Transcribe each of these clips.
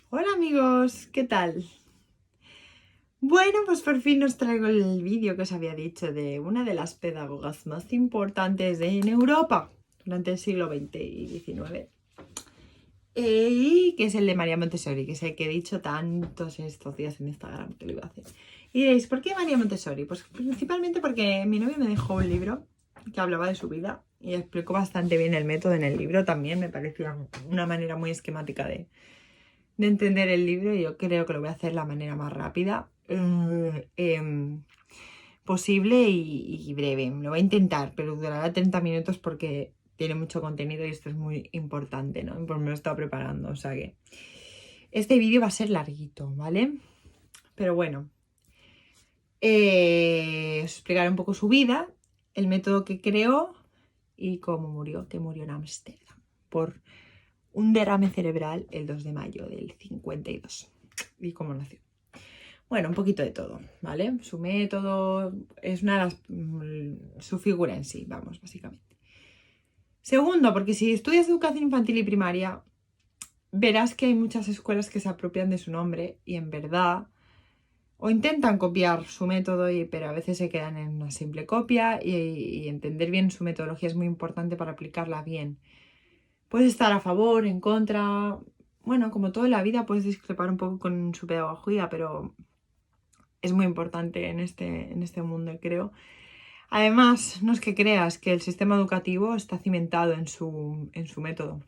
Hola amigos, ¿qué tal? Bueno, pues por fin os traigo el vídeo que os había dicho de una de las pedagogas más importantes en Europa durante el siglo XX y XIX. Y que es el de María Montessori, que es el que he dicho tantos estos días en Instagram que lo iba a hacer. Y diréis, ¿por qué María Montessori? Pues principalmente porque mi novio me dejó un libro que hablaba de su vida y explicó bastante bien el método en el libro. También me parecía una manera muy esquemática de entender el libro. Y yo creo que lo voy a hacer de la manera más rápida posible y breve. Lo voy a intentar, pero durará 30 minutos porque tiene mucho contenido y esto es muy importante, ¿no? Pues me lo he estado preparando, o sea que este vídeo va a ser larguito, ¿vale? Pero bueno, os explicaré un poco su vida, el método que creó y cómo murió, que murió en Ámsterdam por un derrame cerebral el 2 de mayo del 52. Y cómo nació. Bueno, un poquito de todo, ¿vale? Su método es una de las... su figura en sí, vamos, básicamente. Segundo, porque si estudias educación infantil y primaria, verás que hay muchas escuelas que se apropian de su nombre y en verdad o intentan copiar su método, pero a veces se quedan en una simple copia y entender bien su metodología es muy importante para aplicarla bien. Puedes estar a favor, en contra, bueno, como toda la vida puedes discrepar un poco con su pedagogía, pero es muy importante en este mundo, creo. Además, no es que creas que el sistema educativo está cimentado en su método.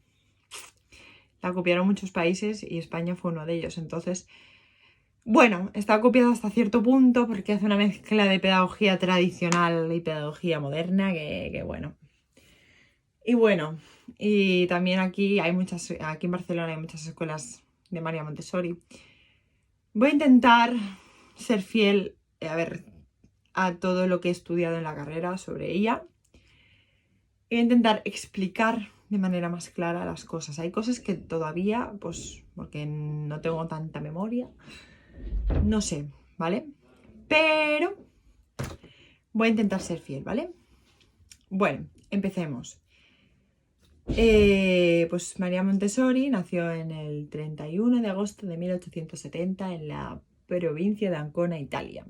La copiaron muchos países y España fue uno de ellos. Entonces, bueno, está copiado hasta cierto punto porque hace una mezcla de pedagogía tradicional y pedagogía moderna que bueno. Y bueno, y también aquí en Barcelona hay muchas escuelas de María Montessori. Voy a intentar ser fiel, a todo lo que he estudiado en la carrera sobre ella. Voy a intentar explicar de manera más clara las cosas. Hay cosas que todavía, pues, porque no tengo tanta memoria, no sé, ¿vale? Pero voy a intentar ser fiel, ¿vale? Bueno, empecemos. Pues María Montessori nació en el 31 de agosto de 1870 en la provincia de Ancona, Italia.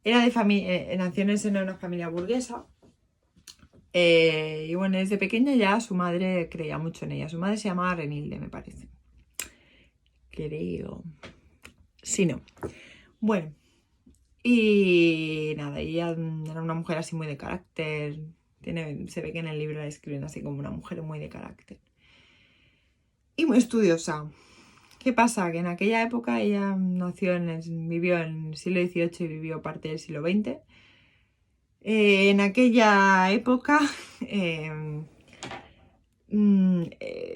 Nació en el seno de una familia burguesa. Y bueno, desde pequeña ya su madre creía mucho en ella. Su madre se llamaba Renilde, me parece. Creo. Sí, no. Bueno, y nada, ella era una mujer así muy de carácter. Se ve que en el libro la describen así como una mujer muy de carácter. Y muy estudiosa. ¿Qué pasa? Que en aquella época ella vivió en el siglo XVIII y vivió parte del siglo XX. En aquella época,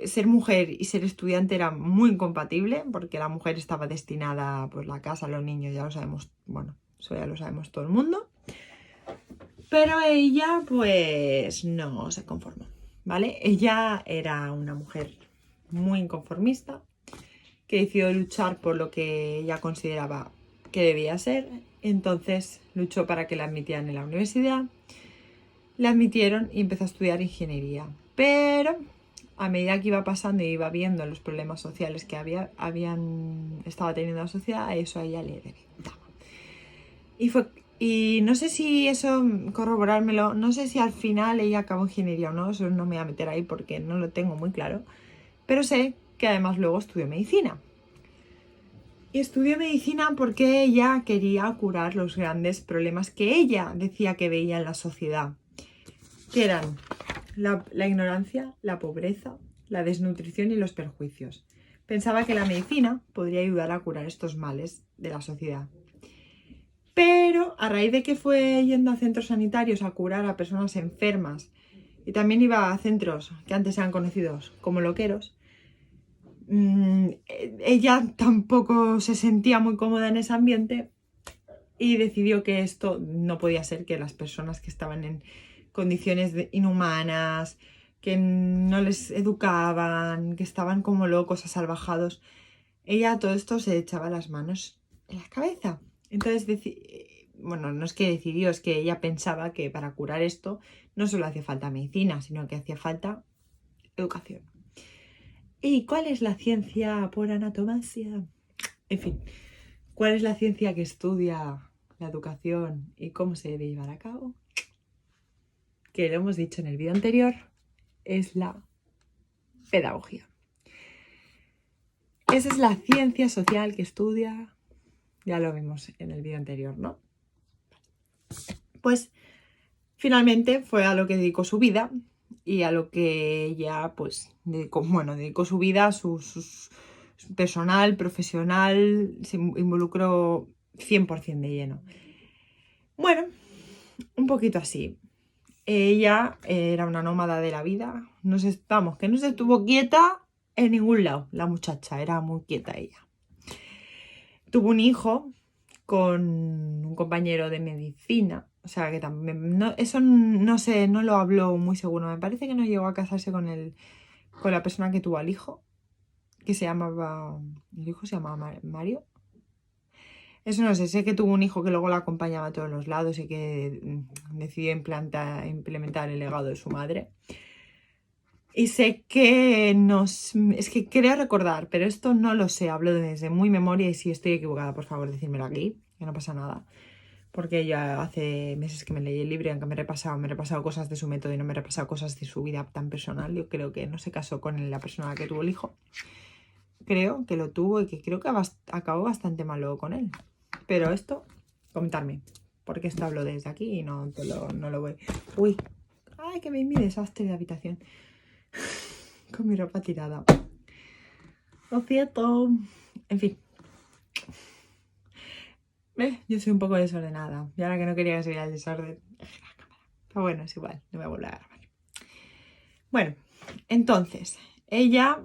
ser mujer y ser estudiante era muy incompatible porque la mujer estaba destinada a pues, la casa, los niños, ya lo sabemos, bueno, eso ya lo sabemos todo el mundo. Pero ella pues no se conformó, ¿vale? Ella era una mujer muy inconformista que decidió luchar por lo que ella consideraba que debía ser. Entonces luchó para que la admitieran en la universidad. La admitieron y empezó a estudiar ingeniería. Pero a medida que iba pasando y iba viendo los problemas sociales que estaba teniendo la sociedad, eso a ella le reventaba. Y no sé si eso, corroborármelo, no sé si al final ella acabó ingeniería o no, eso no me voy a meter ahí porque no lo tengo muy claro. Pero sé que además luego estudió medicina. Y estudió medicina porque ella quería curar los grandes problemas que ella decía que veía en la sociedad, que eran la ignorancia, la pobreza, la desnutrición y los perjuicios. Pensaba que la medicina podría ayudar a curar estos males de la sociedad. Pero a raíz de que fue yendo a centros sanitarios a curar a personas enfermas y también iba a centros que antes eran conocidos como loqueros, ella tampoco se sentía muy cómoda en ese ambiente y decidió que esto no podía ser, que las personas que estaban en condiciones inhumanas, que no les educaban, que estaban como locos, asalvajados, ella a todo esto se echaba las manos en la cabeza. Entonces, bueno, no es que decidió, es que ella pensaba que para curar esto no solo hacía falta medicina, sino que hacía falta educación. ¿Y cuál es la ciencia por antonomasia? En fin, ¿cuál es la ciencia que estudia la educación y cómo se debe llevar a cabo? Que lo hemos dicho en el vídeo anterior, es la pedagogía. Esa es la ciencia social que estudia, ya lo vimos en el vídeo anterior, ¿no? Pues finalmente fue a lo que dedicó su vida y a lo que ella pues dedicó su vida, su personal, profesional, se involucró 100% de lleno. Bueno, un poquito así. Ella era una nómada de la vida, que no se estuvo quieta en ningún lado, la muchacha, era muy quieta ella. Tuvo un hijo con un compañero de medicina, o sea que también, eso no sé, no lo habló muy seguro, me parece que no llegó a casarse con la persona que tuvo al hijo, el hijo se llamaba Mario. Eso no sé que tuvo un hijo que luego la acompañaba a todos los lados y que decidió implementar el legado de su madre. Y sé que es que quería recordar, pero esto no lo sé, hablo desde muy memoria y si estoy equivocada, por favor, decídmelo aquí, que no pasa nada. Porque ya hace meses que me leí el libro y aunque me he repasado cosas de su método y no me he repasado cosas de su vida tan personal, yo creo que no se casó con la persona que tuvo el hijo. Creo que lo tuvo y que creo que acabó bastante malo con él. Pero esto, comentarme, porque esto hablo desde aquí y no lo voy. Uy, ay, que mi desastre de habitación. Con mi ropa tirada. Lo siento. En fin. Yo soy un poco desordenada. Y ahora que no quería que se viera el desorden, dejé la cámara. Pero bueno, es igual, no voy a volver a grabar. Bueno, entonces, ella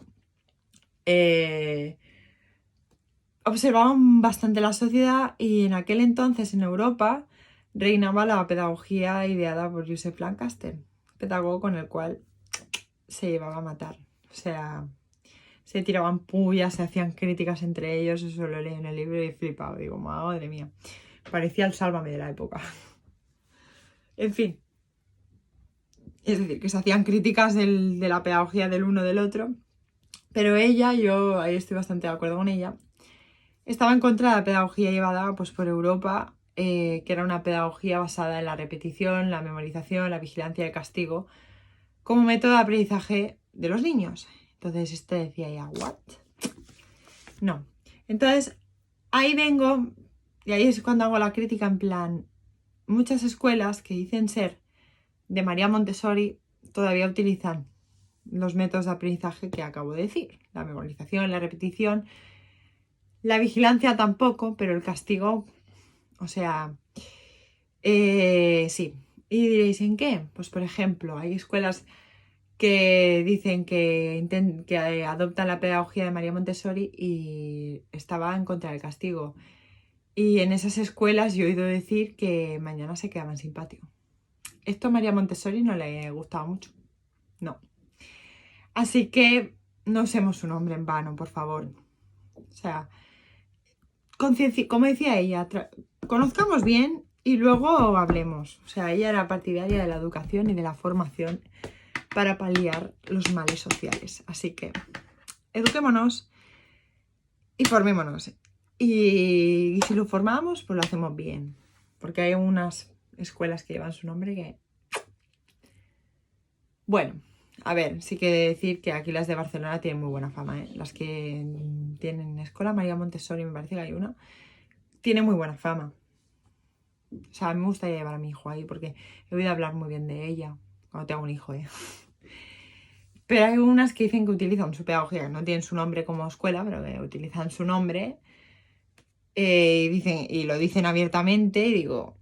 observaba bastante la sociedad y en aquel entonces en Europa reinaba la pedagogía ideada por Joseph Lancaster, pedagogo con el cual se llevaba a matar. O sea, se tiraban pullas, se hacían críticas entre ellos, eso lo leí en el libro y he flipado. Digo, madre mía, parecía el Sálvame de la época. En fin, es decir, que se hacían críticas de la pedagogía del uno del otro, pero ella, yo ahí estoy bastante de acuerdo con ella, estaba en contra de la pedagogía llevada pues, por Europa, que era una pedagogía basada en la repetición, la memorización, la vigilancia y el castigo, como método de aprendizaje de los niños. Entonces, decía ya, ¿what? No. Entonces, ahí vengo, y ahí es cuando hago la crítica, en plan, muchas escuelas que dicen ser de María Montessori todavía utilizan los métodos de aprendizaje que acabo de decir. La memorización, la repetición, la vigilancia tampoco, pero el castigo, o sea, sí. Y diréis, ¿en qué? Pues, por ejemplo, hay escuelas que dicen que adoptan la pedagogía de María Montessori y estaba en contra del castigo. Y en esas escuelas yo he oído decir que mañana se quedaban sin patio. Esto a María Montessori no le gustaba mucho. No. Así que no usemos su nombre en vano, por favor. O sea, como decía ella, conozcamos bien y luego hablemos. O sea, ella era partidaria de la educación y de la formación para paliar los males sociales. Así que eduquémonos y formémonos. Y si lo formamos, pues lo hacemos bien. Porque hay unas escuelas que llevan su nombre que... Bueno, a ver, sí que decir que aquí las de Barcelona tienen muy buena fama, ¿eh? Las que tienen Escuela María Montessori, me parece que hay una, tiene muy buena fama. O sea, a mí me gustaría llevar a mi hijo ahí porque he oído hablar muy bien de ella cuando tengo un hijo, ¿eh? Pero hay unas que dicen que utilizan su pedagogía, que no tienen su nombre como escuela, pero que utilizan su nombre y lo dicen abiertamente y digo,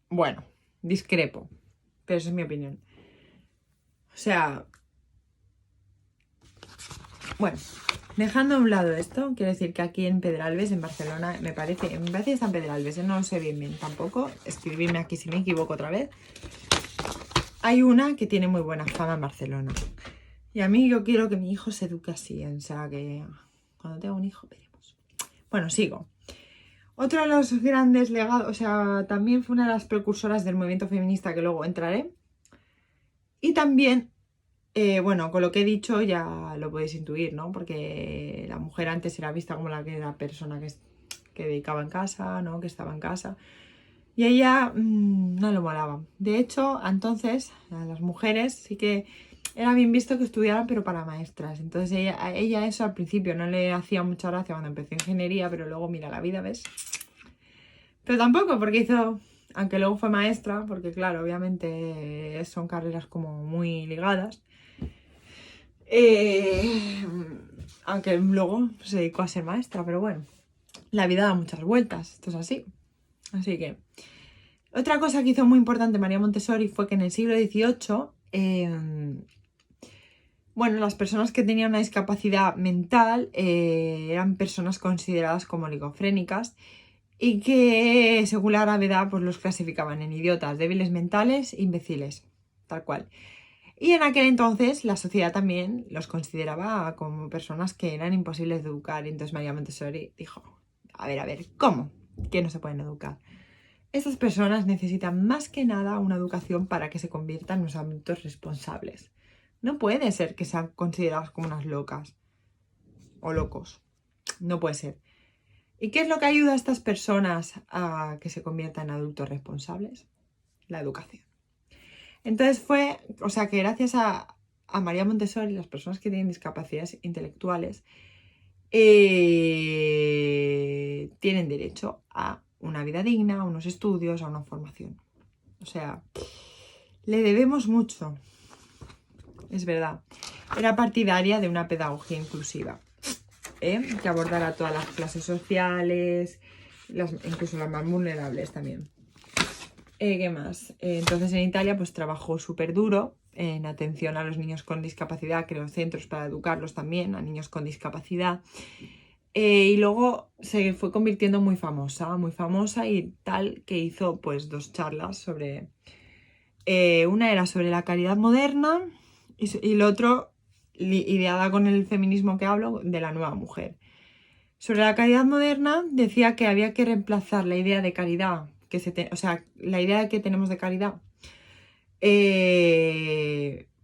bueno, discrepo, pero esa es mi opinión. O sea, bueno, dejando a un lado esto, quiero decir que aquí en Pedralbes, en Barcelona, me parece que está en Pedralbes, no lo sé bien tampoco, escribirme aquí si me equivoco otra vez. Hay una que tiene muy buena fama en Barcelona. Y a mí yo quiero que mi hijo se eduque así, o sea que cuando tenga un hijo veremos. Bueno, sigo. Otro de los grandes legados, o sea, también fue una de las precursoras del movimiento feminista que luego entraré. Y también Bueno, con lo que he dicho ya lo podéis intuir, ¿no? Porque la mujer antes era vista como la persona que dedicaba en casa, ¿no? Que estaba en casa. Y a ella no le molaba. De hecho, entonces, a las mujeres sí que era bien visto que estudiaran, pero para maestras. Entonces, a ella eso al principio no le hacía mucha gracia cuando empezó ingeniería, pero luego, mira, la vida, ¿ves? Pero tampoco, porque hizo, aunque luego fue maestra, porque claro, obviamente son carreras como muy ligadas. Aunque luego se dedicó a ser maestra, pero bueno, la vida da muchas vueltas, esto es así. Así que, otra cosa que hizo muy importante María Montessori fue que en el siglo XVIII, bueno, las personas que tenían una discapacidad mental eran personas consideradas como oligofrénicas y que, según la gravedad, pues los clasificaban en idiotas, débiles mentales, imbéciles, tal cual. Y en aquel entonces la sociedad también los consideraba como personas que eran imposibles de educar. Y entonces María Montessori dijo, a ver, ¿cómo? Que no se pueden educar. Estas personas necesitan más que nada una educación para que se conviertan en unos adultos responsables. No puede ser que sean considerados como unas locas o locos. No puede ser. ¿Y qué es lo que ayuda a estas personas a que se conviertan en adultos responsables? La educación. Entonces o sea que gracias a María Montessori, las personas que tienen discapacidades intelectuales tienen derecho a una vida digna, a unos estudios, a una formación. O sea, le debemos mucho. Es verdad. Era partidaria de una pedagogía inclusiva, que abordara todas las clases sociales, incluso las más vulnerables también. ¿Qué más? Entonces en Italia pues trabajó súper duro en atención a los niños con discapacidad, creó centros para educarlos también a niños con discapacidad. Y luego se fue convirtiendo muy famosa y tal que hizo pues 2 charlas sobre... una era sobre la caridad moderna y lo otro, ideada con el feminismo que hablo, de la nueva mujer. Sobre la caridad moderna decía que había que reemplazar la idea de caridad, o sea, la idea que tenemos de caridad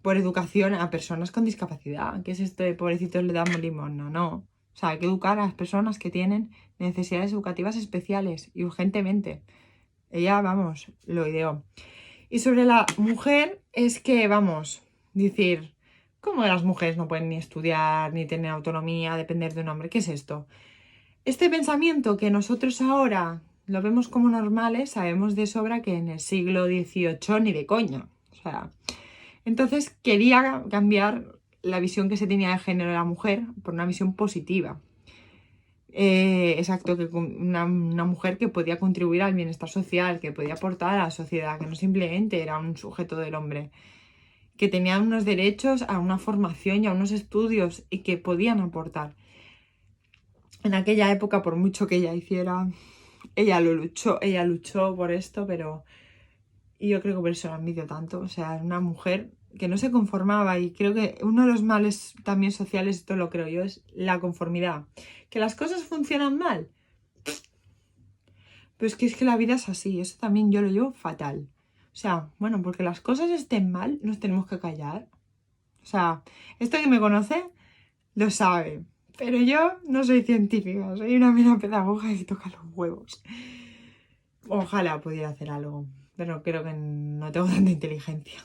por educación a personas con discapacidad. ¿Qué es esto de pobrecitos le damos limón? No. O sea, hay que educar a las personas que tienen necesidades educativas especiales y urgentemente. Ella, vamos, lo ideó. Y sobre la mujer es que, vamos, decir, ¿cómo las mujeres no pueden ni estudiar, ni tener autonomía, depender de un hombre? ¿Qué es esto? Este pensamiento que nosotros ahora lo vemos como normales, sabemos de sobra que en el siglo XVIII ni de coña. O sea, entonces quería cambiar la visión que se tenía de género de la mujer por una visión positiva. Exacto, que una mujer que podía contribuir al bienestar social, que podía aportar a la sociedad, que no simplemente era un sujeto del hombre, que tenía unos derechos a una formación y a unos estudios y que podían aportar. En aquella época, por mucho que ella hiciera, ella luchó por esto, pero yo creo que por eso la envidio tanto. O sea, es una mujer que no se conformaba y creo que uno de los males también sociales, esto lo creo yo, es la conformidad. Que las cosas funcionan mal. Pero es que la vida es así, eso también yo lo llevo fatal. O sea, bueno, porque las cosas estén mal, nos tenemos que callar. O sea, esto que me conoce lo sabe. Pero yo no soy científica, soy una mera pedagoga que toca los huevos. Ojalá pudiera hacer algo, pero creo que no tengo tanta inteligencia.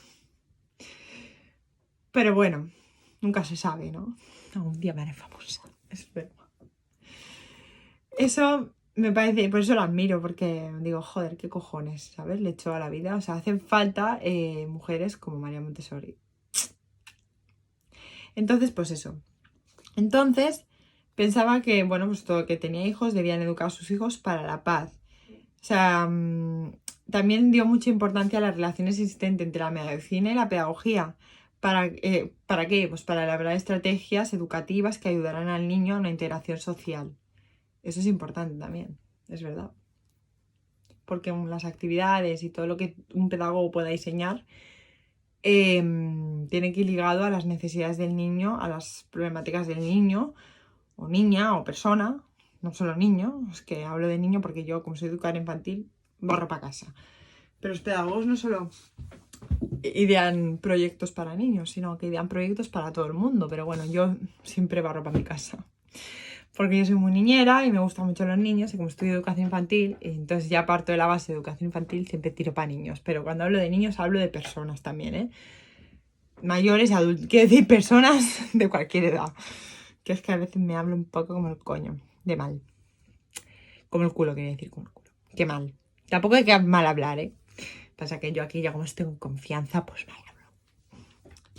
Pero bueno, nunca se sabe, ¿no? Algún día me haré famosa, espero. Eso me parece, por eso lo admiro, porque digo, joder, qué cojones, ¿sabes? Le echó a la vida. O sea, hacen falta mujeres como María Montessori. Entonces, pues eso. Entonces, pensaba que, bueno, pues todo que tenía hijos, debían educar a sus hijos para la paz. O sea, también dio mucha importancia a las relaciones existentes entre la medicina y la pedagogía. ¿Para qué? Pues para elaborar estrategias educativas que ayudaran al niño a una integración social. Eso es importante también, es verdad. Porque las actividades y todo lo que un pedagogo pueda diseñar tiene que ir ligado a las necesidades del niño, a las problemáticas del niño, o niña, o persona, no solo niño, es que hablo de niño porque yo, como soy educadora infantil, barro para casa. Pero los pedagogos no solo idean proyectos para niños, sino que idean proyectos para todo el mundo. Pero bueno, yo siempre barro para mi casa. Porque yo soy muy niñera y me gustan mucho los niños, y como estudio educación infantil, entonces ya parto de la base de educación infantil, siempre tiro para niños. Pero cuando hablo de niños, hablo de personas también, ¿eh? Mayores, adultos, quiero decir personas de cualquier edad. Que es que a veces me hablo un poco como el coño, de mal. Como el culo, quería decir, como el culo. Qué mal. Tampoco hay que mal hablar, ¿eh? Pasa que yo aquí ya como estoy en confianza, pues mal hablo.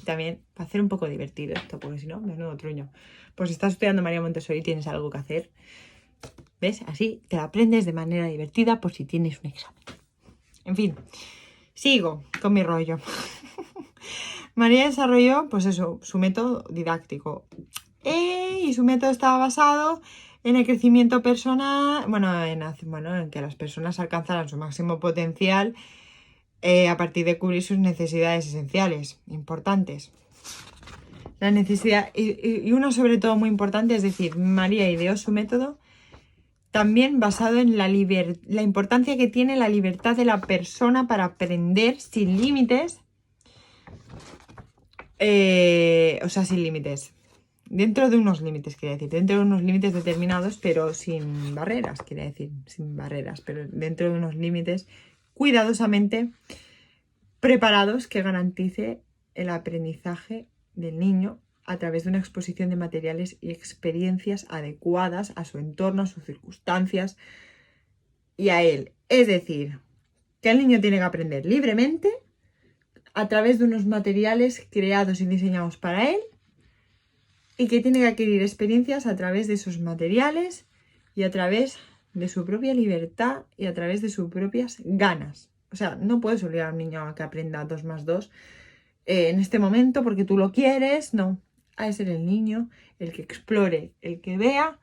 También para hacer un poco divertido esto, porque si no, menudo truño. Pues si estás estudiando María Montessori y tienes algo que hacer, ¿ves? Así te lo aprendes de manera divertida por si tienes un examen. En fin, sigo con mi rollo. María desarrolló, pues eso, su método didáctico. Y su método estaba basado en el crecimiento personal, en que las personas alcanzaran su máximo potencial a partir de cubrir sus necesidades esenciales, importantes. La necesidad, y una sobre todo muy importante, es decir, María ideó su método también basado en la importancia que tiene la libertad de la persona para aprender sin límites. Sin límites. Dentro de unos límites, quería decir. Dentro de unos límites determinados, pero sin barreras, quería decir. Sin barreras, pero dentro de unos límites cuidadosamente preparados que garantice el aprendizaje del niño a través de una exposición de materiales y experiencias adecuadas a su entorno, a sus circunstancias y a él. Es decir, que el niño tiene que aprender libremente a través de unos materiales creados y diseñados para él, y que tiene que adquirir experiencias a través de esos materiales y a través de su propia libertad y a través de sus propias ganas. O sea, no puedes obligar a un niño a que aprenda 2 más 2 en este momento porque tú lo quieres, no. Ha de ser el niño el que explore, el que vea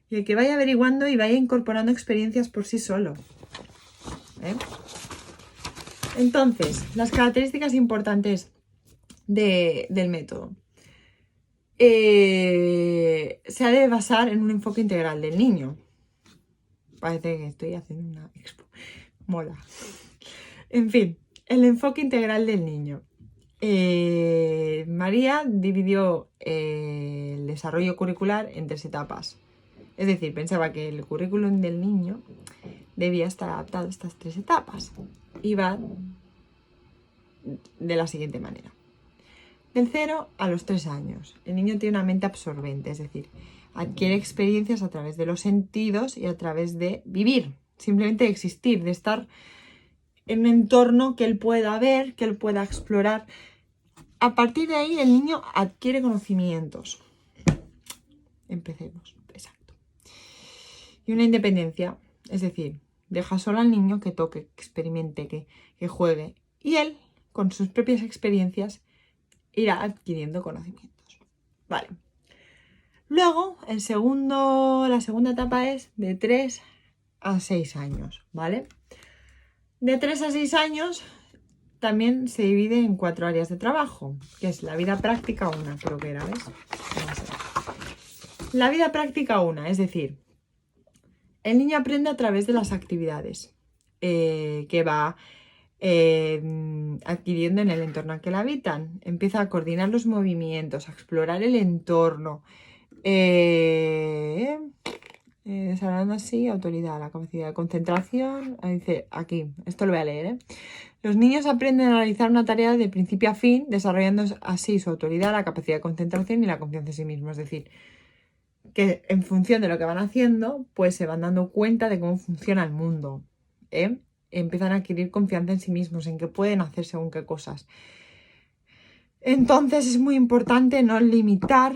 y el que vaya averiguando y vaya incorporando experiencias por sí solo. Entonces, las características importantes del método. Se ha de basar en un enfoque integral del niño. Parece que estoy haciendo una expo. Mola. En fin, el enfoque integral del niño. María dividió el desarrollo curricular en 3 etapas. Es decir, pensaba que el currículum del niño debía estar adaptado a estas 3 etapas. Y va de la siguiente manera. Del 0 a los 3 años. El niño tiene una mente absorbente, es decir, adquiere experiencias a través de los sentidos y a través de vivir, simplemente de existir, de estar en un entorno que él pueda ver, que él pueda explorar. A partir de ahí el niño adquiere conocimientos. Empecemos, exacto. Y una independencia, es decir, deja solo al niño que toque, que experimente, que juegue. Y él, con sus propias experiencias, irá adquiriendo conocimientos. Vale. Luego, la segunda etapa es de 3 a 6 años, ¿vale? De 3 a 6 años también se divide en 4 áreas de trabajo, que es la vida práctica 1, creo que era, ¿ves? La vida práctica 1, es decir, el niño aprende a través de las actividades que va adquiriendo en el entorno en que la habitan. Empieza a coordinar los movimientos, a explorar el entorno, desarrollando así autoridad, la capacidad de concentración. Dice aquí, esto lo voy a leer, ¿eh? Los niños aprenden a realizar una tarea de principio a fin, desarrollando así su autoridad, la capacidad de concentración y la confianza en sí mismos. Es decir, que en función de lo que van haciendo, pues se van dando cuenta de cómo funciona el mundo, ¿eh? Empiezan a adquirir confianza en sí mismos, en que pueden hacer según qué cosas. Entonces es muy importante no limitar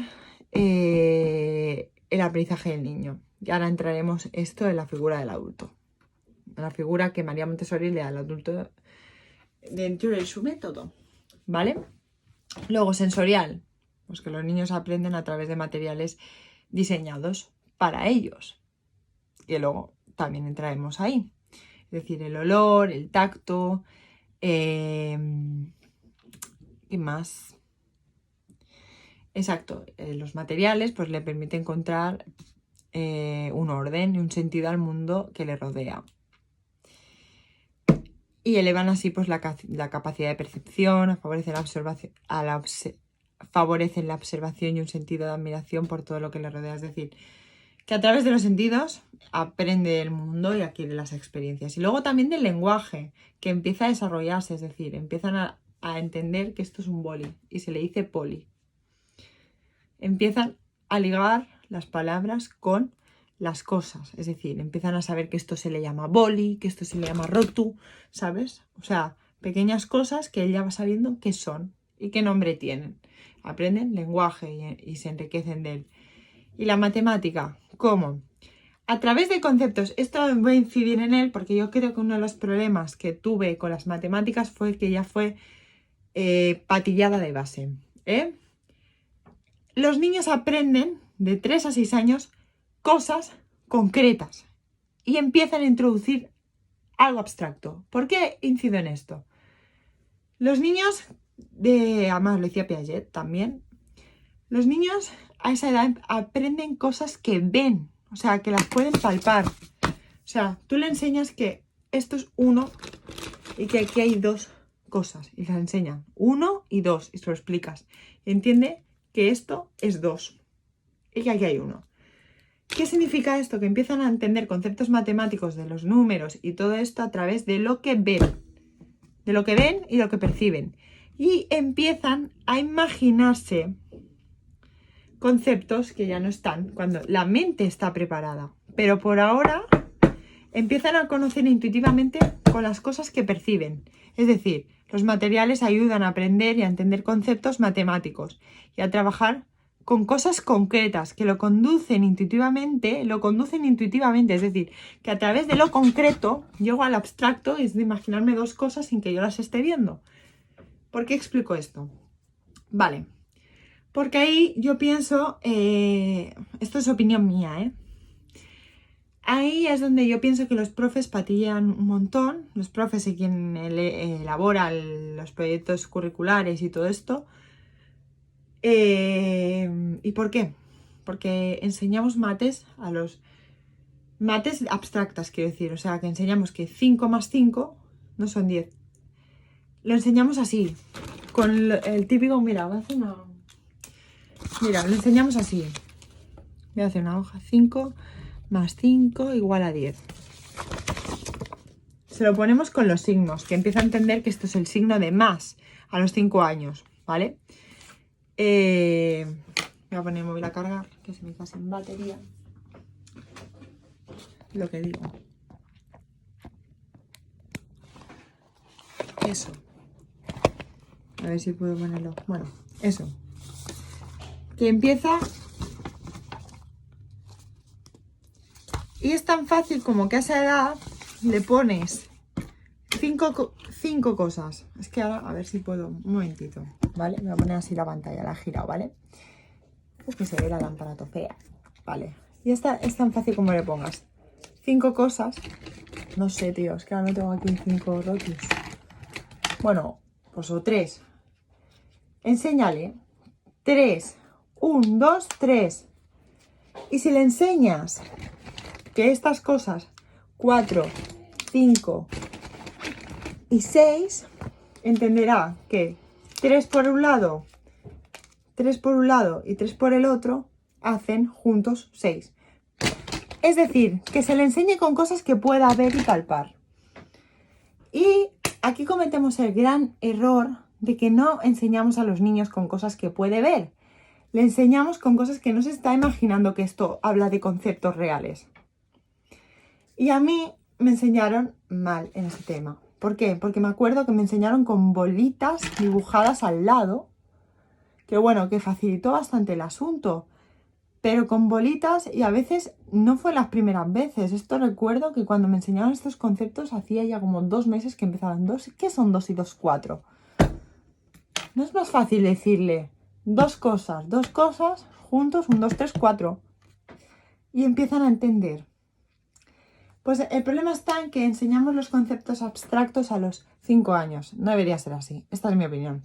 el aprendizaje del niño. Y ahora entraremos esto en la figura del adulto. La figura que María Montessori le da al adulto dentro de su método, ¿vale? Luego, sensorial. Pues que los niños aprenden a través de materiales diseñados para ellos. Y luego también entraremos ahí. Es decir, el olor, el tacto. ¿Qué más? Exacto, los materiales pues le permiten encontrar un orden y un sentido al mundo que le rodea. y elevan así pues la capacidad de percepción, favorecen la observación y un sentido de admiración por todo lo que le rodea. Es decir, que a través de los sentidos aprende el mundo y adquiere las experiencias. Y luego también del lenguaje, que empieza a desarrollarse, es decir, empiezan a entender que esto es un boli y se le dice poli. Empiezan a ligar las palabras con las cosas, es decir, empiezan a saber que esto se le llama boli, que esto se le llama rotu, ¿sabes? O sea, pequeñas cosas que ella va sabiendo qué son y qué nombre tienen. Aprenden lenguaje y se enriquecen de él. Y la matemática, ¿cómo? A través de conceptos. Esto voy a incidir en él porque yo creo que uno de los problemas que tuve con las matemáticas fue que ella fue patillada de base. Los niños aprenden de 3 a 6 años cosas concretas y empiezan a introducir algo abstracto. ¿Por qué incido en esto? Los niños, además lo decía Piaget también, los niños a esa edad aprenden cosas que ven, o sea, que las pueden palpar. O sea, tú le enseñas que esto es 1 y que aquí hay 2 cosas y les enseñan 1 y 2 y se lo explicas. Entiende que esto es 2 y que aquí hay 1. ¿Qué significa esto? Que empiezan a entender conceptos matemáticos de los números y todo esto a través de lo que ven. De lo que ven y lo que perciben. Y empiezan a imaginarse conceptos que ya no están cuando la mente está preparada. Pero por ahora empiezan a conocer intuitivamente con las cosas que perciben. Es decir, los materiales ayudan a aprender y a entender conceptos matemáticos y a trabajar con cosas concretas que lo conducen intuitivamente, es decir, que a través de lo concreto llego al abstracto, es de imaginarme 2 cosas sin que yo las esté viendo. ¿Por qué explico esto? Vale, porque ahí yo pienso, esto es opinión mía, ahí es donde yo pienso que los profes patillan un montón, los profes y quien elabora los proyectos curriculares y todo esto. ¿Y por qué? Porque enseñamos mates abstractas, quiero decir, o sea, que enseñamos que 5 más 5 no son 10. Lo enseñamos así, con el típico, mira, lo enseñamos así. Voy a hacer una hoja, 5 más 5 igual a 10. Se lo ponemos con los signos, que empieza a entender que esto es el signo de más a los 5 años, ¿vale? Voy a poner el móvil a cargar, que se me queda sin batería. Lo que digo. Eso. A ver si puedo ponerlo. Bueno, eso. Que empieza. Y es tan fácil como que a esa edad le pones 5 cosas. Es que ahora, a ver si puedo. Un momentito. ¿Vale? Me voy a poner así la pantalla, la he girado, ¿vale? Es que se ve la lámpara fea. Vale. Y esta es tan fácil como le pongas 5 cosas. No sé, tío, es que ahora no tengo aquí 5 rotis. Bueno, pues o 3. Enséñale 3. 1, 2, 3. Y si le enseñas que estas cosas 4, 5 y 6, entenderá que 3 por un lado, 3 por un lado y 3 por el otro hacen juntos 6. Es decir, que se le enseñe con cosas que pueda ver y palpar. Y aquí cometemos el gran error de que no enseñamos a los niños con cosas que puede ver. Le enseñamos con cosas que no se está imaginando que esto habla de conceptos reales. Y a mí me enseñaron mal en ese tema. ¿Por qué? Porque me acuerdo que me enseñaron con bolitas dibujadas al lado, que bueno, que facilitó bastante el asunto, pero con bolitas y a veces no fue las primeras veces. Esto recuerdo que cuando me enseñaron estos conceptos hacía ya como 2 meses que empezaban 2. ¿Qué son 2 y 2, 4? ¿No es más fácil decirle 2 cosas juntos, 1, 2, 3, 4? Y empiezan a entender. Pues el problema está en que enseñamos los conceptos abstractos a los 5 años. No debería ser así. Esta es mi opinión.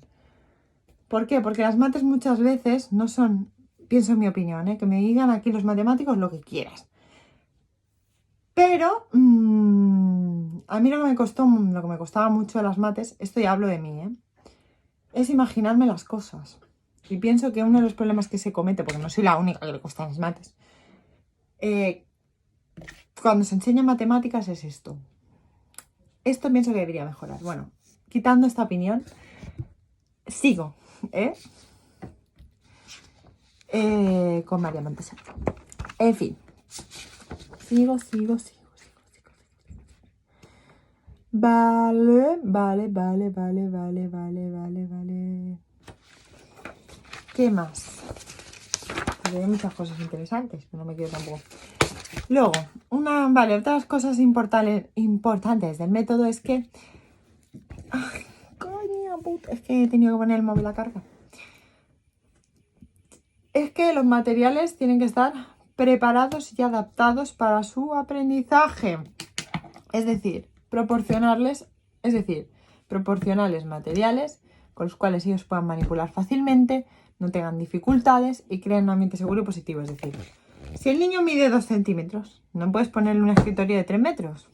¿Por qué? Porque las mates muchas veces no son, pienso en mi opinión, que me digan aquí los matemáticos lo que quieras. Pero A mí lo que me costaba mucho de las mates, esto ya hablo de mí, ¿eh? Es imaginarme las cosas. Y pienso que uno de los problemas que se comete, porque no soy la única que le cuestan las mates, cuando se enseña matemáticas es esto. Esto pienso que debería mejorar. Bueno, quitando esta opinión, sigo, ¿eh? Con María Montessori. En fin, sigo. Vale. ¿Qué más? Hay muchas cosas interesantes, pero no me quiero tampoco. Luego, otras cosas importantes del método es que... Ay, coño, puta, es que he tenido que poner el móvil a carga. Es que los materiales tienen que estar preparados y adaptados para su aprendizaje. Es decir, proporcionarles materiales con los cuales ellos puedan manipular fácilmente, no tengan dificultades y creen un ambiente seguro y positivo. Es decir, si el niño mide 2 centímetros, no puedes ponerle un escritorio de 3 metros,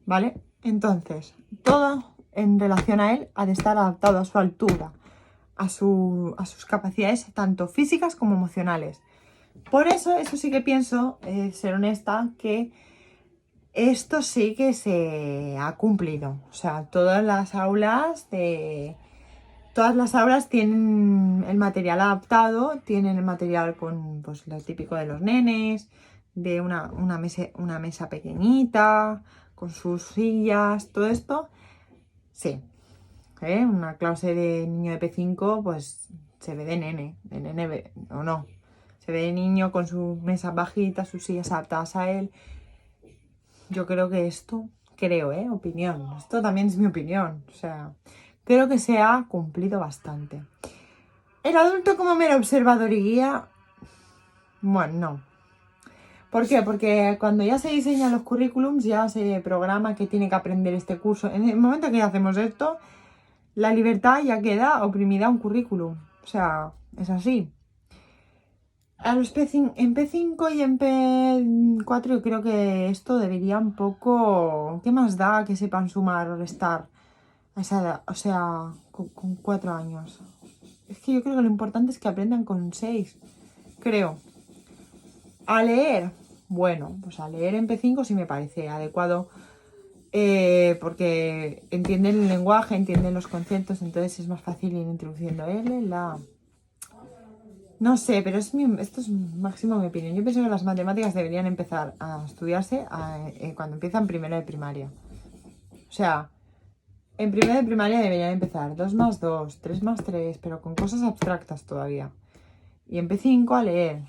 ¿vale? Entonces, todo en relación a él ha de estar adaptado a su altura, a sus capacidades tanto físicas como emocionales. Por eso sí que pienso, ser honesta, que esto sí que se ha cumplido. O sea, todas las aulas tienen el material adaptado, tienen el material con pues, lo típico de los nenes, de una mesa pequeñita, con sus sillas, todo esto. Sí, una clase de niño de P5, pues se ve de nene o no. Se ve de niño con sus mesas bajitas, sus sillas adaptadas a él. Yo creo que opinión. Esto también es mi opinión. O sea, creo que se ha cumplido bastante. El adulto como mero observador y guía, bueno, no. ¿Por qué? Porque cuando ya se diseñan los currículums, ya se programa que tiene que aprender este curso. En el momento que hacemos esto, la libertad ya queda oprimida a un currículum. O sea, es así. En P5 y en P4 yo creo que esto debería un poco... ¿Qué más da que sepan sumar o restar a esa edad? O sea, con 4 años. Es que yo creo que lo importante es que aprendan con 6, creo. A leer. Bueno, pues a leer en P5 sí me parece adecuado, porque entienden el lenguaje, entienden los conceptos, entonces es más fácil ir introduciendo la... No sé, pero esto es máximo mi opinión. Yo pienso que las matemáticas deberían empezar a estudiarse cuando empiezan primero de primaria. O sea, en primero de primaria deberían empezar 2 más 2, 3 más 3, pero con cosas abstractas todavía. Y en P5 a leer.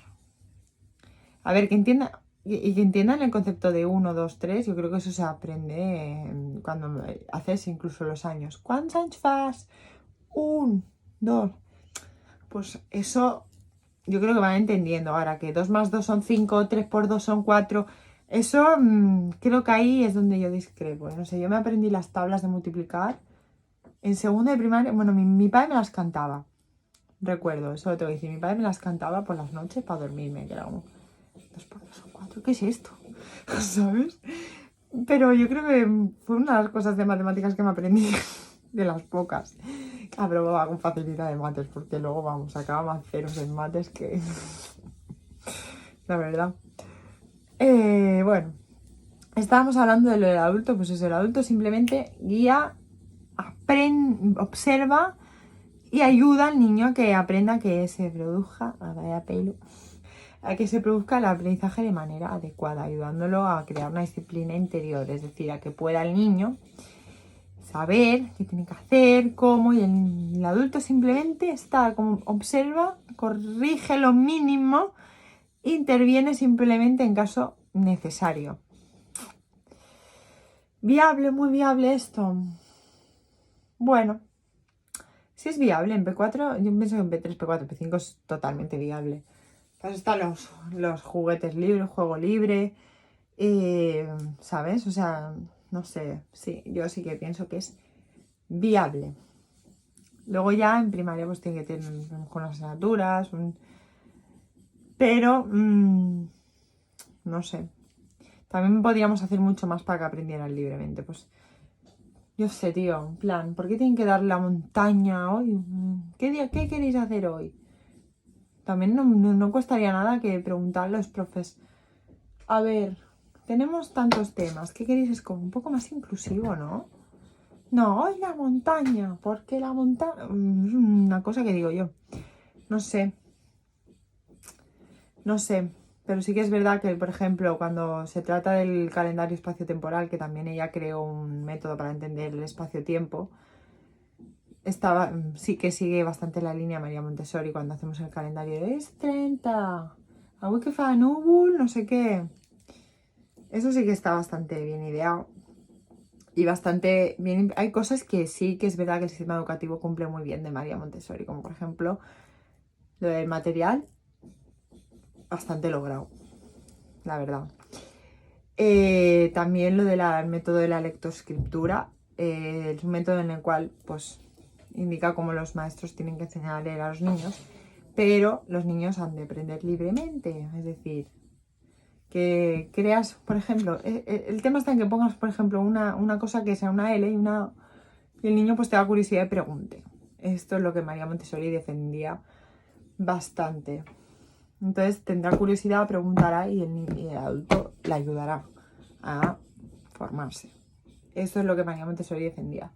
A ver, que entiendan el concepto de 1, 2, 3. Yo creo que eso se aprende cuando haces incluso los años. ¿Cuántos años fas? 1, 2. Pues eso... Yo creo que van entendiendo ahora que 2 más 2 son 5, 3 por 2 son 4. Eso creo que ahí es donde yo discrepo. No sé, yo me aprendí las tablas de multiplicar en segundo de primaria. Bueno, mi padre me las cantaba. Recuerdo, eso lo tengo que decir. Mi padre me las cantaba por las noches para dormirme. Que era como 2 por 2 son 4. ¿Qué es esto? ¿Sabes? Pero yo creo que fue una de las cosas de matemáticas que me aprendí. De las pocas. Aprobaba con facilidad de mates, porque luego, vamos, sacaba más ceros en mates que... La verdad. Bueno, estábamos hablando de lo del adulto, pues eso, el adulto simplemente guía, observa y ayuda al niño a que aprenda que se produzca, a que se produzca el aprendizaje de manera adecuada, ayudándolo a crear una disciplina interior, es decir, a que pueda el niño saber qué tiene que hacer, cómo, y el adulto simplemente está como observa, corrige lo mínimo, interviene simplemente en caso necesario. ¿Viable? ¿Muy viable esto? Bueno, si es viable en P4, yo pienso que en P3, P4, P5 es totalmente viable. Para eso están los juguetes libres, juego libre, ¿sabes? O sea, no sé, sí, yo sí que pienso que es viable. Luego ya en primaria pues tiene que tener unas asignaturas, pero no sé. También podríamos hacer mucho más para que aprendieran libremente. Pues yo sé, tío, en plan, ¿por qué tienen que dar la montaña hoy? ¿Qué queréis hacer hoy? También no costaría nada que preguntar a los profes. A ver, tenemos tantos temas. ¿Qué queréis? Es como un poco más inclusivo, ¿no? No, hoy la montaña. ¿Por qué la montaña? Una cosa que digo yo. No sé. No sé. Pero sí que es verdad que, por ejemplo, cuando se trata del calendario espaciotemporal, que también ella creó un método para entender el espacio-tiempo, sí que sigue bastante la línea María Montessori cuando hacemos el calendario de es 30, avui que fa núvol, no sé qué. Eso sí que está bastante bien ideado y bastante bien. Hay cosas que sí que es verdad que el sistema educativo cumple muy bien de María Montessori, como por ejemplo lo del material, bastante logrado, la verdad. También lo del método de la lectoescritura, es un método en el cual pues indica cómo los maestros tienen que enseñar a leer a los niños, pero los niños han de aprender libremente, es decir, que creas, por ejemplo, el tema está en que pongas, por ejemplo, una cosa que sea una L y el niño pues te da curiosidad y pregunte. Esto es lo que María Montessori defendía bastante. Entonces tendrá curiosidad, preguntará y el adulto le ayudará a formarse. Eso es lo que María Montessori defendía.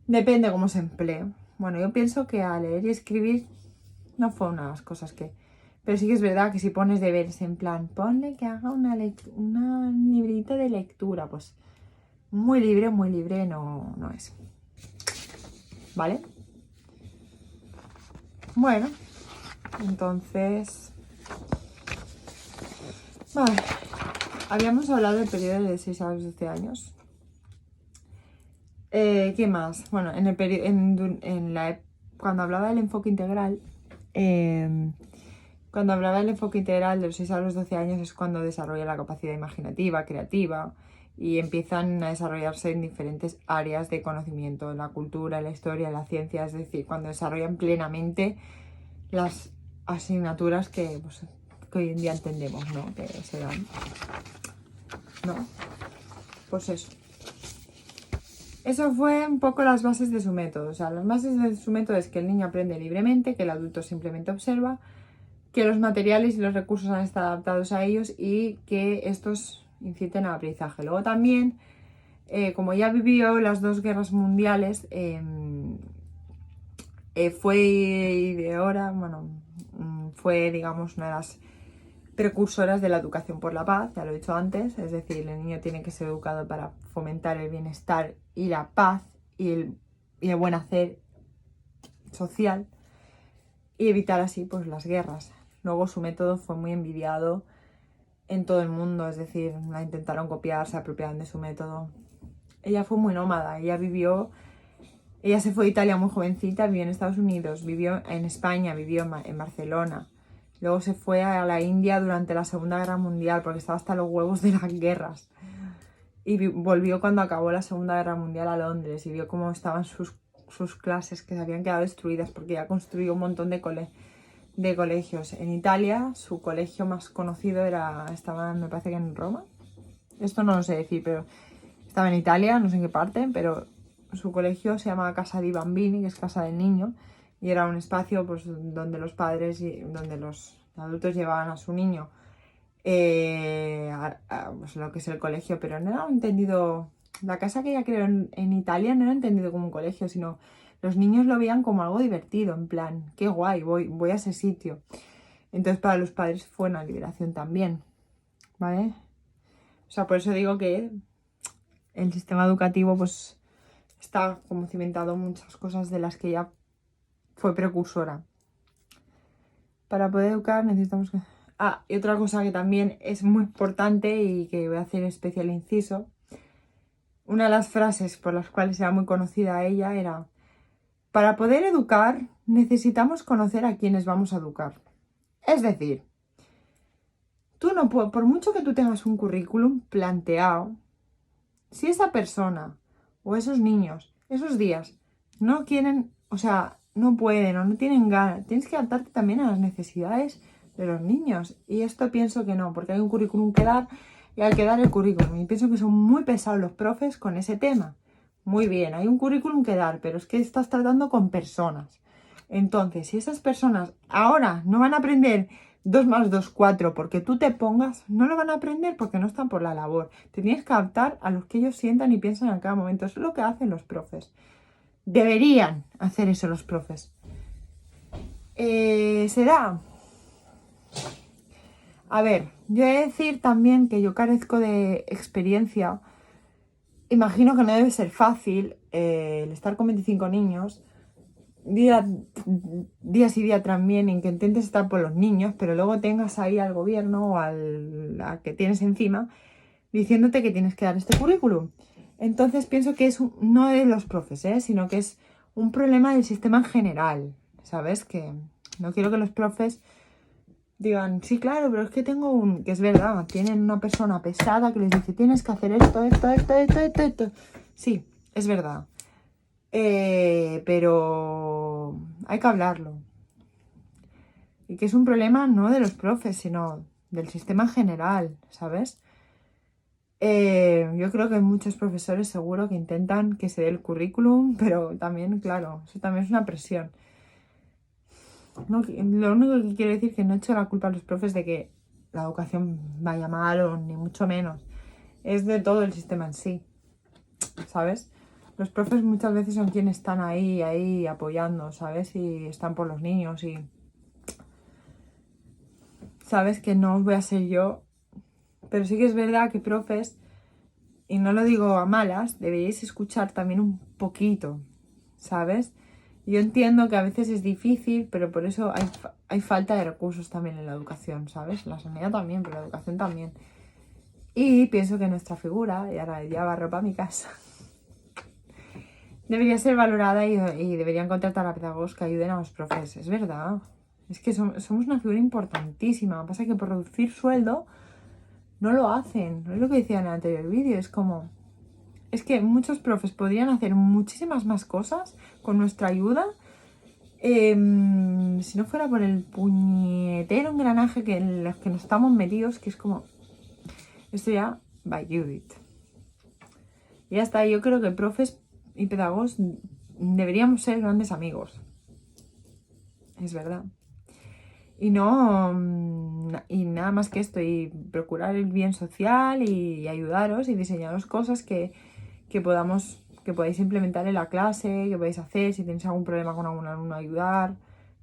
Depende cómo se emplee. Bueno, yo pienso que a leer y escribir no fue una de las cosas que... Pero sí que es verdad que si pones deberes en plan, ponle que haga un librito de lectura, pues muy libre no es. ¿Vale? Bueno, entonces... Vale. Habíamos hablado del periodo de 6 a los 12 años. ¿Qué más? Bueno, cuando hablaba del enfoque integral, de los 6 a los 12 años es cuando desarrolla la capacidad imaginativa, creativa y empiezan a desarrollarse en diferentes áreas de conocimiento, la cultura, la historia, la ciencia, es decir, cuando desarrollan plenamente las asignaturas que hoy en día entendemos, ¿no? Que se dan, ¿no? Pues eso. Eso fue un poco las bases de su método. O sea, las bases de su método es que el niño aprende libremente, que el adulto simplemente observa, que los materiales y los recursos han estado adaptados a ellos y que estos inciten al aprendizaje. Luego también, como ya vivió las 2 guerras mundiales, fue, digamos, una de las precursoras de la educación por la paz, ya lo he dicho antes, es decir, el niño tiene que ser educado para fomentar el bienestar y la paz y el buen hacer social y evitar así pues las guerras. Luego su método fue muy envidiado en todo el mundo, es decir, la intentaron copiar, se apropiaron de su método. Ella fue muy nómada, ella se fue a Italia muy jovencita, vivió en Estados Unidos, vivió en España, vivió en Barcelona. Luego se fue a la India durante la Segunda Guerra Mundial porque estaba hasta los huevos de las guerras. Y volvió cuando acabó la Segunda Guerra Mundial a Londres y vio cómo estaban sus clases que se habían quedado destruidas porque ya construyó un montón de colegios. En Italia, su colegio más conocido estaba, me parece que en Roma. Esto no lo sé decir, pero estaba en Italia, no sé en qué parte, pero su colegio se llama Casa di Bambini, que es casa del niño. Y era un espacio pues, donde los padres y donde los adultos llevaban a su niño pues, lo que es el colegio, pero no era entendido, la casa que ella creó en Italia no era entendido como un colegio, sino los niños lo veían como algo divertido, en plan, qué guay, voy a ese sitio. Entonces para los padres fue una liberación también, ¿vale? O sea, por eso digo que el sistema educativo pues está como cimentado en muchas cosas de las que ella fue precursora. Para poder educar necesitamos que... y otra cosa que también es muy importante y que voy a hacer especial inciso. Una de las frases por las cuales era muy conocida ella era: para poder educar necesitamos conocer a quienes vamos a educar. Es decir, tú no puedes, por mucho que tú tengas un currículum planteado, si esa persona o esos niños, esos días, no quieren, o sea, no pueden o no tienen ganas, tienes que adaptarte también a las necesidades de los niños. Y esto pienso que no, porque hay un currículum que dar, y hay que dar el currículum. Y pienso que son muy pesados los profes con ese tema. Muy bien, hay un currículum que dar, pero es que estás tratando con personas. Entonces, si esas personas ahora no van a aprender 2 más 2, 4, porque tú te pongas, no lo van a aprender porque no están por la labor. Te tienes que adaptar a lo que ellos sientan y piensan en cada momento. Eso es lo que hacen los profes. Deberían hacer eso los profes. ¿Se da? A ver, yo he de decir también que yo carezco de experiencia. Imagino que no debe ser fácil el estar con 25 niños, días y días también, en que intentes estar por los niños, pero luego tengas ahí al gobierno o al que tienes encima diciéndote que tienes que dar este currículum. Entonces pienso que es no de los profes, sino que es un problema del sistema en general, ¿sabes? Que no quiero que los profes digan, sí, claro, pero es que tengo que es verdad, tienen una persona pesada que les dice, tienes que hacer esto. Sí, es verdad. Pero hay que hablarlo. Y que es un problema no de los profes, sino del sistema en general, ¿sabes? Yo creo que hay muchos profesores seguro que intentan que se dé el currículum, pero también, claro, eso también es una presión. No, lo único que quiero decir es que no echo la culpa a los profes de que la educación vaya mal o ni mucho menos. Es de todo el sistema en sí, ¿sabes? Los profes muchas veces son quienes están ahí apoyando, ¿sabes? Y están por los niños y... Sabes que no voy a ser yo, pero sí que es verdad que profes, y no lo digo a malas, deberíais escuchar también un poquito, ¿sabes? Yo entiendo que a veces es difícil, pero por eso hay falta de recursos también en la educación, ¿sabes? La sanidad también, pero la educación también. Y pienso que nuestra figura, y ahora ya barro para mi casa, debería ser valorada y deberían contratar a pedagogos que ayuden a los profes. Es verdad. Es que somos una figura importantísima. Lo que pasa es que por reducir sueldo no lo hacen. No es lo que decía en el anterior vídeo. Es como... Es que muchos profes podrían hacer muchísimas más cosas con nuestra ayuda. Si no fuera por el puñetero engranaje en los que nos estamos metidos, que es como... Esto ya, by Judith. Y ya está. Yo creo que profes y pedagogos deberíamos ser grandes amigos. Es verdad. Y no, y nada más que esto, y procurar el bien social y ayudaros y diseñaros cosas que podáis implementar en la clase, que podéis hacer, si tenéis algún problema con algún alumno, ayudar,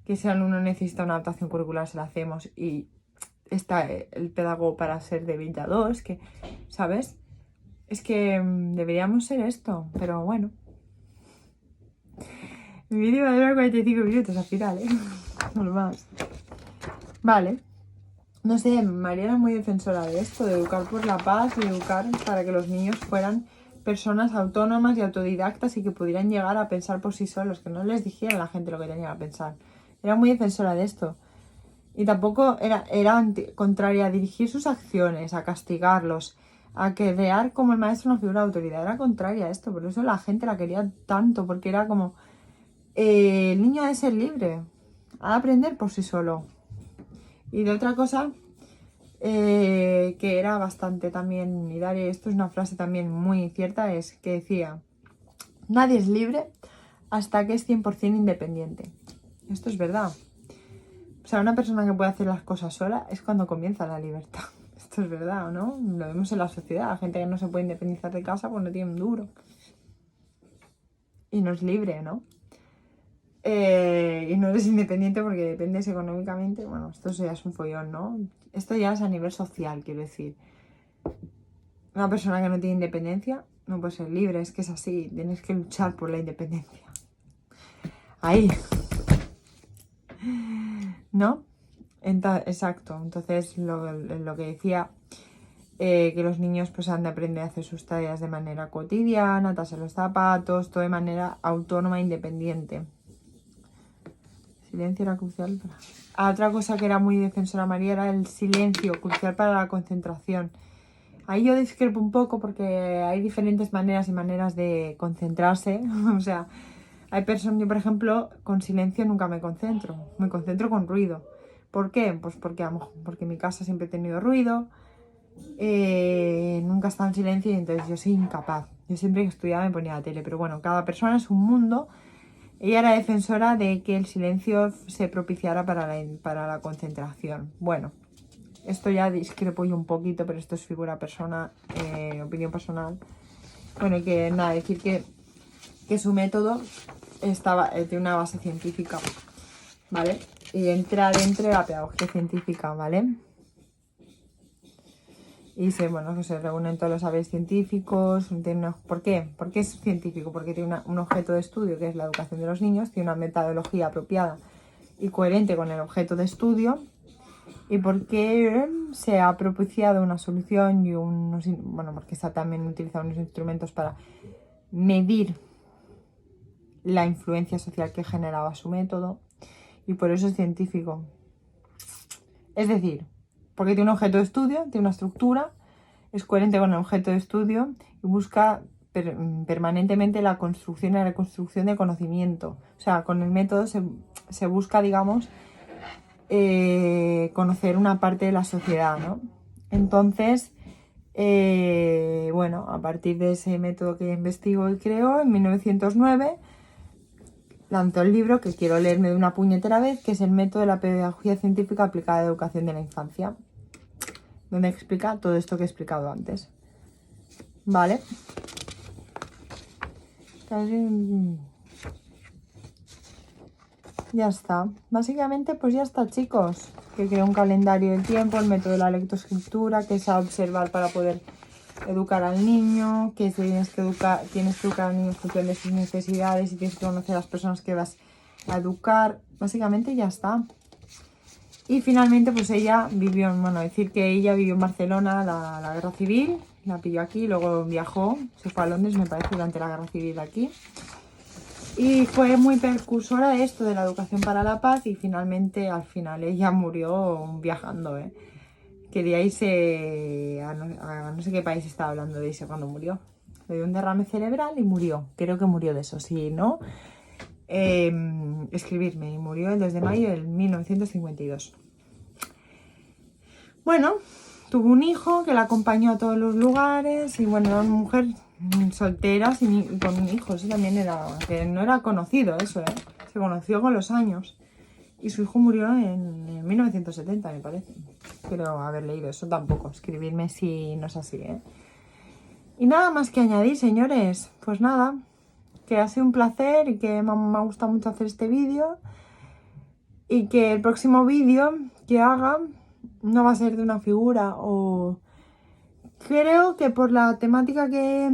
que ese alumno necesita una adaptación curricular, se la hacemos y está el pedagogo para ser de Villa 2, que, ¿sabes? Es que deberíamos ser esto, pero bueno. Mi vídeo va a durar 45 minutos al final, no más. Vale. No sé, Mariana es muy defensora de esto, de educar por la paz y educar para que los niños fueran personas autónomas y autodidactas y que pudieran llegar a pensar por sí solos, que no les dijera a la gente lo que tenían que pensar. Era muy defensora de esto. Y tampoco era contraria a dirigir sus acciones, a castigarlos, a crear como el maestro una figura de autoridad. Era contraria a esto, por eso la gente la quería tanto, porque era como, el niño ha de ser libre, ha de aprender por sí solo. Y de otra cosa, que era bastante también, y Daria, esto es una frase también muy cierta, es que decía, nadie es libre hasta que es 100% independiente. Esto es verdad. O sea, una persona que puede hacer las cosas sola es cuando comienza la libertad. Esto es verdad, ¿no? Lo vemos en la sociedad. La gente que no se puede independizar de casa pues no tiene un duro. Y no es libre, ¿no? Y no eres independiente porque dependes económicamente. Bueno, esto ya es un follón, ¿no? Esto ya es a nivel social, quiero decir. Una persona que no tiene independencia no puede ser libre, es que es así. Tienes que luchar por la independencia. Ahí. ¿No? Exacto. Entonces, lo que decía, que los niños pues han de aprender a hacer sus tareas de manera cotidiana, atarse los zapatos, todo de manera autónoma e independiente. Silencio era crucial. Otra cosa que era muy defensora María era el silencio, crucial para la concentración. Ahí yo discrepo un poco porque hay diferentes maneras y maneras de concentrarse. O sea, hay personas, yo por ejemplo, con silencio nunca me concentro con ruido. ¿Por qué? Pues porque en mi casa siempre he tenido ruido, nunca está en silencio y entonces yo soy incapaz. Yo siempre que estudiaba me ponía la tele, pero bueno, cada persona es un mundo. Ella era defensora de que el silencio se propiciara para la concentración. Bueno, esto ya discrepo yo un poquito, pero esto es figura personal, opinión personal. Bueno, y que nada, decir que su método tiene una base científica, ¿vale? Y entra dentro de la pedagogía científica, ¿vale? Y bueno, que se reúnen todos los saberes científicos. ¿Por qué? ¿Por qué es científico? Porque tiene un objeto de estudio, que es la educación de los niños, tiene una metodología apropiada y coherente con el objeto de estudio, y porque se ha propiciado una solución y porque está también utilizando unos instrumentos para medir la influencia social que generaba su método, y por eso es científico. Es decir, porque tiene un objeto de estudio, tiene una estructura, es coherente con el objeto de estudio y busca permanentemente la construcción y la reconstrucción de conocimiento. O sea, con el método se busca, digamos, conocer una parte de la sociedad, ¿no? Entonces, bueno, a partir de ese método que investigó y creó en 1909, lanzó el libro que quiero leerme de una puñetera vez, que es El método de la pedagogía científica aplicada a la educación de la infancia, donde explica todo esto que he explicado antes. ¿Vale? Ya está. Básicamente, pues ya está, chicos. Que crea un calendario del tiempo, el método de la lectoescritura, que es a observar para poder educar al niño, que tienes que educar al niño en función de sus necesidades y tienes que conocer a las personas que vas a educar. Básicamente ya está. Y finalmente, pues ella vivió, decir que ella vivió en Barcelona la guerra civil, la pilló aquí, luego viajó, se fue a Londres, me parece, durante la guerra civil aquí. Y fue muy precursora de esto, de la educación para la paz, y finalmente, al final, ella murió viajando, ¿eh? Quería irse a no sé qué país estaba hablando de irse cuando murió. Le dio un derrame cerebral y murió. Creo que murió de eso, si no, escribirme. Y murió el 2 de mayo de 1952. Bueno, tuvo un hijo que la acompañó a todos los lugares y bueno, era una mujer soltera y con un hijo. Eso también que no era conocido eso, ¿eh? Se conoció con los años. Y su hijo murió en 1970, me parece. Creo haber leído eso tampoco. Escribirme si no es así, ¿eh? Y nada más que añadir, señores. Pues nada, que ha sido un placer y que me ha gustado mucho hacer este vídeo. Y que el próximo vídeo que haga no va a ser de una figura o... Creo que por la temática que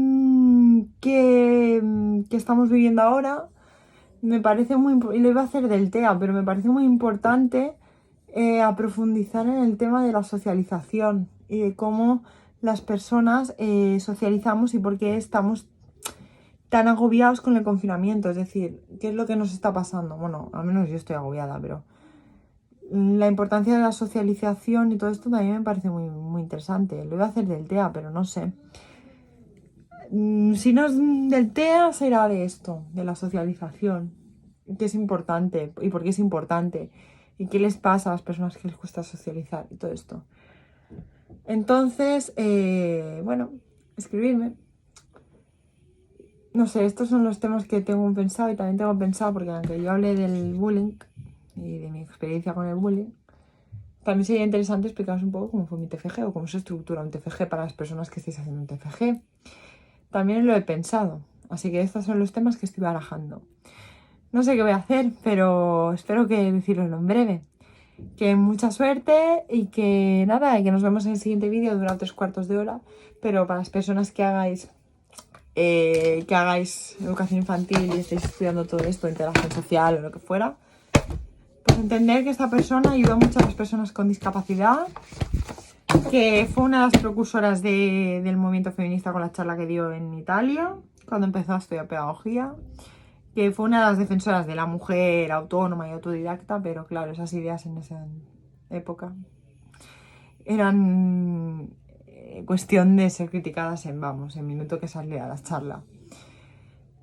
estamos viviendo ahora, me parece muy... Y lo iba a hacer del TEA, pero me parece muy importante a profundizar en el tema de la socialización y de cómo las personas socializamos y por qué estamos tan agobiados con el confinamiento. Es decir, ¿qué es lo que nos está pasando? Bueno, al menos yo estoy agobiada, pero la importancia de la socialización y todo esto también me parece muy, muy interesante. Lo iba a hacer del TEA, pero no sé. Si no es del TEA, será de esto, de la socialización. Que es importante y por qué es importante. Y qué les pasa a las personas que les cuesta socializar y todo esto. Entonces, bueno, escribirme. No sé, estos son los temas que tengo pensado y también tengo pensado, porque aunque yo hablé del bullying y de mi experiencia con el bullying, también sería interesante explicaros un poco cómo fue mi TFG o cómo se estructura un TFG para las personas que estéis haciendo un TFG. También lo he pensado, así que estos son los temas que estoy barajando. No sé qué voy a hacer, pero espero que deciroslo en breve. Que mucha suerte y que nada, que nos vemos en el siguiente vídeo, dura 3/4 de hora, pero para las personas que hagáis educación infantil y estéis estudiando todo esto, interacción social o lo que fuera, pues entender que esta persona ayudó mucho a las personas con discapacidad, que fue una de las precursoras del movimiento feminista con la charla que dio en Italia, cuando empezó a estudiar pedagogía, que fue una de las defensoras de la mujer autónoma y autodidacta, pero claro, esas ideas en esa época eran cuestión de ser criticadas en minuto que salía a la charla.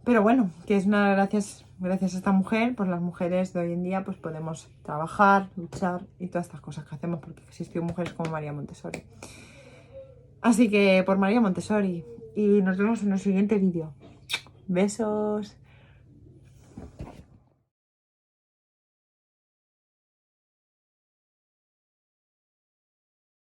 Pero bueno, que es gracias a esta mujer, pues las mujeres de hoy en día pues podemos trabajar, luchar y todas estas cosas que hacemos porque existió mujeres como María Montessori. Así que por María Montessori. Y nos vemos en el siguiente vídeo. Besos.